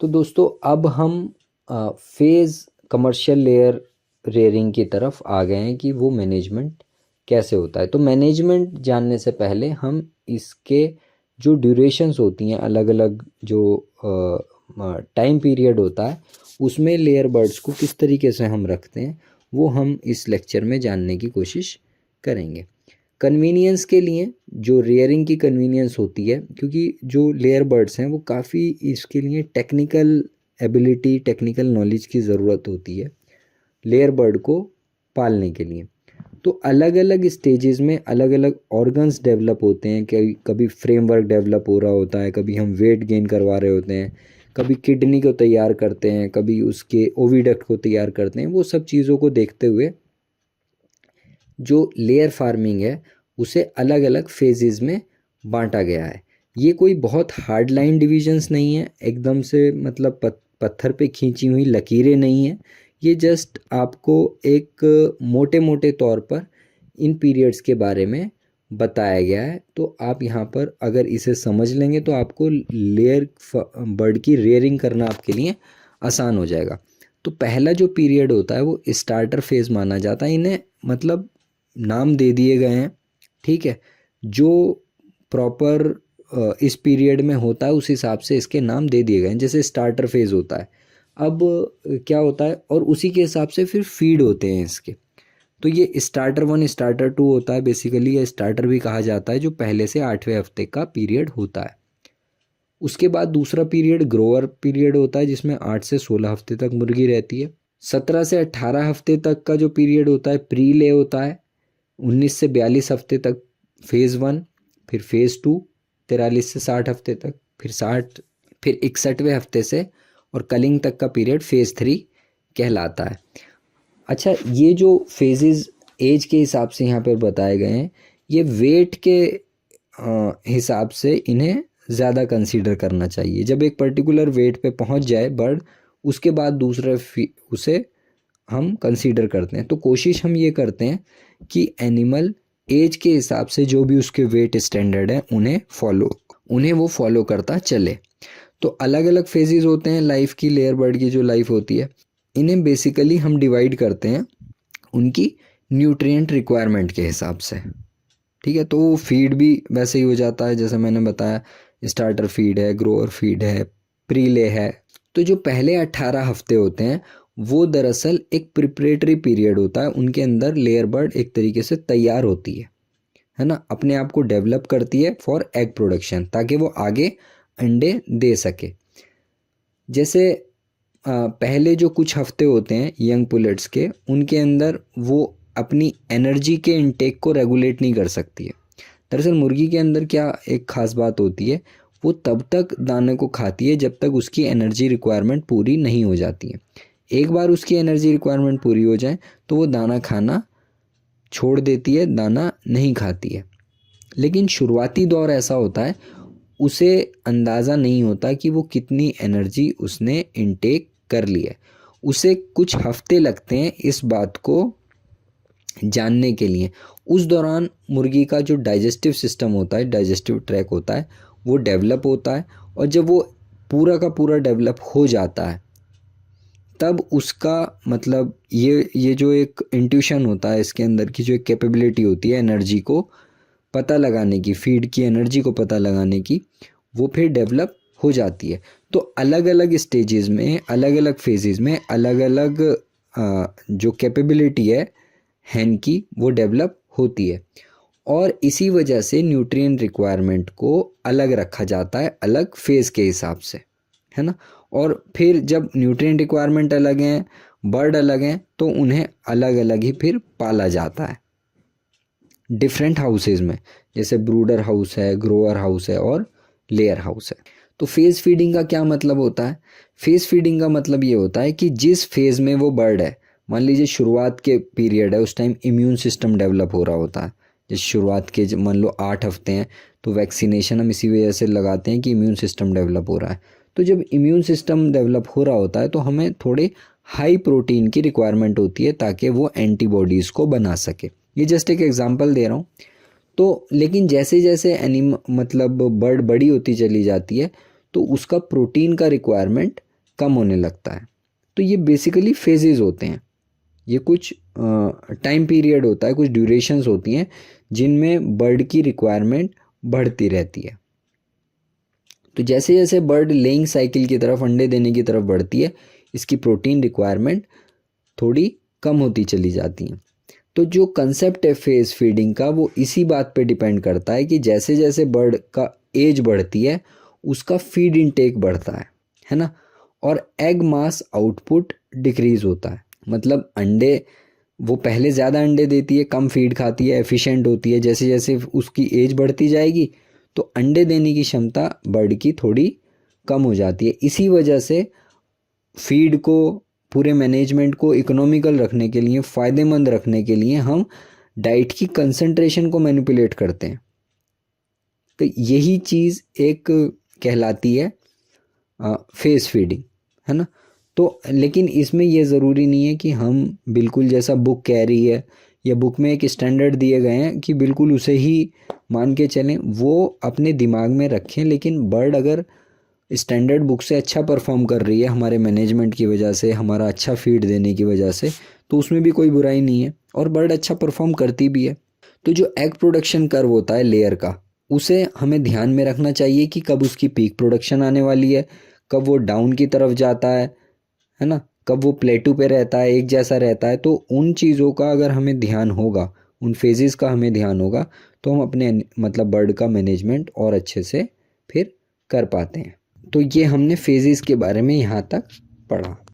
तो दोस्तों अब हम फेज़ कमर्शियल लेयर रेयरिंग की तरफ आ गए हैं कि वो मैनेजमेंट कैसे होता है। तो मैनेजमेंट जानने से पहले हम इसके जो ड्यूरेशंस होती हैं, अलग अलग जो टाइम पीरियड होता है उसमें लेयर बर्ड्स को किस तरीके से हम रखते हैं वो हम इस लेक्चर में जानने की कोशिश करेंगे। कन्वीनियंस के लिए जो रेयरिंग की कन्वीनियंस होती है, क्योंकि जो लेयर बर्ड्स हैं वो काफ़ी इसके लिए टेक्निकल एबिलिटी, टेक्निकल नॉलेज की ज़रूरत होती है लेयर बर्ड को पालने के लिए। तो अलग अलग स्टेजेस में अलग अलग ऑर्गन्स डेवलप होते हैं। कभी फ्रेमवर्क डेवलप हो रहा होता है, कभी हम वेट गेन करवा रहे होते हैं, कभी किडनी को तैयार करते हैं, कभी उसके ओविडक्ट को तैयार करते हैं। वो सब चीज़ों को देखते हुए जो लेयर फार्मिंग है उसे अलग अलग फेजेस में बांटा गया है। ये कोई बहुत हार्ड लाइन डिविजन्स नहीं है, एकदम से मतलब पत्थर पे खींची हुई लकीरें नहीं है। ये जस्ट आपको एक मोटे मोटे तौर पर इन पीरियड्स के बारे में बताया गया है। तो आप यहाँ पर अगर इसे समझ लेंगे तो आपको लेयर बर्ड की रेयरिंग करना आपके लिए आसान हो जाएगा। तो पहला जो पीरियड होता है वो स्टार्टर फेज़ माना जाता है। इन्हें मतलब नाम दे दिए गए हैं, ठीक है। जो प्रॉपर इस पीरियड में होता है उस हिसाब से इसके नाम दे दिए गए हैं। जैसे स्टार्टर फेज़ होता है, अब क्या होता है और उसी के हिसाब से फिर फीड होते हैं इसके। तो ये स्टार्टर 1 स्टार्टर 2 होता है। बेसिकली ये स्टार्टर भी कहा जाता है, जो पहले से 8वें हफ्ते का पीरियड होता है। उसके बाद दूसरा पीरियड ग्रोअर पीरियड होता है, जिसमें 8 से 16 हफ्ते तक मुर्गी रहती है। 17 से 18 हफ्ते तक का जो पीरियड होता है प्री ले होता है। 19 से 42 हफ्ते तक फेज़ 1, फिर फेज़ 2 43 से 60 हफ्ते तक, फिर 60, फिर 61वें हफ्ते से और कलिंग तक का पीरियड फेज़ 3 कहलाता है। अच्छा, ये जो फेजेस एज के हिसाब से यहाँ पर बताए गए हैं, ये वेट के हिसाब से इन्हें ज़्यादा कंसीडर करना चाहिए। जब एक पर्टिकुलर वेट पे पहुँच जाए बर्ड, उसके बाद दूसरे उसे हम कंसीडर करते हैं। तो कोशिश हम ये करते हैं कि एनिमल एज के हिसाब से जो भी उसके वेट स्टैंडर्ड है उन्हें वो फॉलो करता चले। तो अलग अलग फेजेस होते हैं लाइफ की, लेयर बर्ड की जो लाइफ होती है। इन्हें बेसिकली हम डिवाइड करते हैं उनकी न्यूट्रिएंट रिक्वायरमेंट के हिसाब से, ठीक है। तो फीड भी वैसे ही हो जाता है जैसे मैंने बताया, स्टार्टर फीड है, ग्रोअर फीड है, प्रीले है। तो जो पहले 18 हफ्ते होते हैं वो दरअसल एक प्रिपरेटरी पीरियड होता है। उनके अंदर लेयर बर्ड एक तरीके से तैयार होती है ना, अपने आप को डेवलप करती है फॉर एग प्रोडक्शन, ताकि वो आगे अंडे दे सके। जैसे पहले जो कुछ हफ्ते होते हैं यंग पुलेट्स के, उनके अंदर वो अपनी एनर्जी के इनटेक को रेगुलेट नहीं कर सकती है। दरअसल मुर्गी के अंदर क्या एक ख़ास बात होती है, वो तब तक दाने को खाती है जब तक उसकी एनर्जी रिक्वायरमेंट पूरी नहीं हो जाती है। एक बार उसकी एनर्जी रिक्वायरमेंट पूरी हो जाए तो वो दाना खाना छोड़ देती है, दाना नहीं खाती है। लेकिन शुरुआती दौर ऐसा होता है, उसे अंदाज़ा नहीं होता कि वो कितनी एनर्जी उसने इनटेक कर ली है। उसे कुछ हफ्ते लगते हैं इस बात को जानने के लिए। उस दौरान मुर्गी का जो डाइजेस्टिव सिस्टम होता है, डाइजेस्टिव ट्रैक होता है, वो डेवलप होता है। और जब वो पूरा का पूरा डेवलप हो जाता है तब उसका मतलब ये जो एक इंट्यूशन होता है इसके अंदर की, जो एक कैपेबिलिटी होती है एनर्जी को पता लगाने की, फीड की एनर्जी को पता लगाने की, वो फिर डेवलप हो जाती है। तो अलग अलग स्टेजेस में, अलग अलग फेजेस में अलग अलग जो कैपेबिलिटी है हैन की वो डेवलप होती है। और इसी वजह से न्यूट्रिएंट रिक्वायरमेंट को अलग रखा जाता है, अलग फेज़ के हिसाब से, है ना। और फिर जब न्यूट्रिएंट रिक्वायरमेंट अलग हैं, बर्ड अलग हैं, तो उन्हें अलग अलग ही फिर पाला जाता है डिफरेंट हाउसेज में। जैसे ब्रूडर हाउस है, ग्रोअर हाउस है और लेयर हाउस है। तो फेज़ फीडिंग का क्या मतलब होता है? फेज़ फीडिंग का मतलब ये होता है कि जिस फेज़ में वो बर्ड है, मान लीजिए शुरुआत के पीरियड है, उस टाइम इम्यून सिस्टम डेवलप हो रहा होता है। जैसे शुरुआत के मान लो 8 हफ्ते हैं, तो वैक्सीनेशन हम इसी वजह से लगाते हैं कि इम्यून सिस्टम डेवलप हो रहा है। तो जब इम्यून सिस्टम डेवलप हो रहा होता है तो हमें थोड़े हाई प्रोटीन की रिक्वायरमेंट होती है ताकि वो एंटीबॉडीज़ को बना सके। ये जस्ट एक एग्जांपल दे रहा हूँ। तो लेकिन जैसे जैसे मतलब बर्ड बड़ी होती चली जाती है तो उसका प्रोटीन का रिक्वायरमेंट कम होने लगता है। तो ये बेसिकली फेजेस होते हैं, ये कुछ टाइम पीरियड होता है, कुछ ड्यूरेशंस होती हैं जिनमें बर्ड की रिक्वायरमेंट बढ़ती रहती है। तो जैसे जैसे बर्ड लेइंग साइकिल की तरफ, अंडे देने की तरफ बढ़ती है, इसकी प्रोटीन रिक्वायरमेंट थोड़ी कम होती चली जाती है। तो जो कंसेप्ट है फेज फीडिंग का, वो इसी बात पे डिपेंड करता है कि जैसे जैसे बर्ड का एज बढ़ती है उसका फीड इनटेक बढ़ता है ना, और एग मास आउटपुट डिक्रीज होता है। मतलब अंडे, वो पहले ज़्यादा अंडे देती है, कम फीड खाती है, एफिशिएंट होती है। जैसे जैसे उसकी एज बढ़ती जाएगी तो अंडे देने की क्षमता बर्ड की थोड़ी कम हो जाती है। इसी वजह से फीड को, पूरे मैनेजमेंट को इकोनॉमिकल रखने के लिए, फ़ायदेमंद रखने के लिए हम डाइट की कंसंट्रेशन को मैनिपुलेट करते हैं। तो यही चीज़ एक कहलाती है फेस फीडिंग, है ना। तो लेकिन इसमें यह ज़रूरी नहीं है कि हम बिल्कुल जैसा बुक कह रही है या बुक में एक स्टैंडर्ड दिए गए हैं कि बिल्कुल उसे ही मान के चलें, वो अपने दिमाग में रखें। लेकिन बर्ड अगर स्टैंडर्ड बुक से अच्छा परफॉर्म कर रही है हमारे मैनेजमेंट की वजह से, हमारा अच्छा फीड देने की वजह से, तो उसमें भी कोई बुराई नहीं है और बर्ड अच्छा परफॉर्म करती भी है। तो जो एग प्रोडक्शन कर्व होता है लेयर का, उसे हमें ध्यान में रखना चाहिए कि कब उसकी पीक प्रोडक्शन आने वाली है, कब वो डाउन की तरफ जाता है ना, कब वो प्लेटू पे रहता है, एक जैसा रहता है। तो उन चीज़ों का अगर हमें ध्यान होगा, उन फेजेस का हमें ध्यान होगा, तो हम अपने मतलब बर्ड का मैनेजमेंट और अच्छे से फिर कर पाते हैं। तो ये हमने फेजेस के बारे में यहाँ तक पढ़ा।